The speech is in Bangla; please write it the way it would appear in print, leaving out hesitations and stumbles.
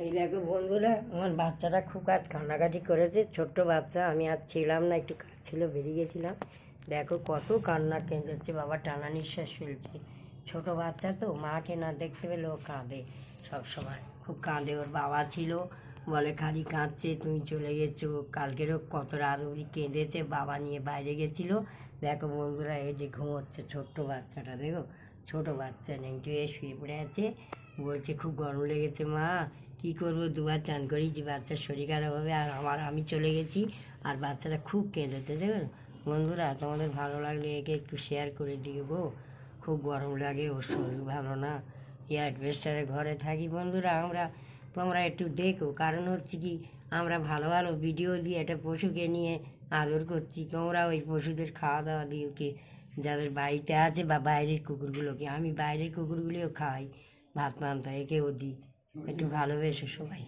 এই দেখো বন্ধুরা, আমার বাচ্চাটা খুব আজ কান্নাকাটি করেছে। ছোট্ট বাচ্চা, আমি আজ ছিলাম না, একটু কাজ ছিল, বেরিয়ে গেছিলাম। দেখো কত কান্না কেঁদেছে, বাবা টানা নিঃশ্বাস ফেলছে। ছোটো বাচ্চা তো, মাকে না দেখতে পেলে ও কাঁদে সবসময়, খুব কাঁদে। ওর বাবা ছিল, বলে খালি কাঁদছে, তুমি চলে গেছো। কালকেরও কত রাত অবধি কেঁদেছে, বাবা নিয়ে বাইরে গেছিলো। দেখো বন্ধুরা, এই যে ঘুমোচ্ছে ছোট্ট বাচ্চাটা, দেখো ছোটো বাচ্চা নেংটি হয়ে শুয়ে পড়ে আছে। বলছে খুব গরম লেগেছে মা, কী করবো, দুবার চান করিয়েছি, বাচ্চার শরীর খারাপ হবে। আর আমি চলে গেছি, আর বাচ্চাটা খুব কেঁদেছে। দেখুন বন্ধুরা, তোমাদের ভালো লাগলে একে একটু শেয়ার করে দিও। খুব গরম লাগে, ওর শরীর ভালো না, অ্যাডভেস্টারে ঘরে থাকি। বন্ধুরা তোমরা একটু দেখো, কারণ হচ্ছে কি, আমরা ভালো ভালো ভিডিও দিয়ে একটা পশুকে নিয়ে আদর করছি, তোমরা ওই পশুদের খাওয়া দাওয়া দিও, কি যাদের বাড়িতে আছে বা বাইরের কুকুরগুলোকে। আমি বাইরের কুকুরগুলিও খাই, ভাত পান্তা একেও দিই। একটু ভালোবেসে সবাই।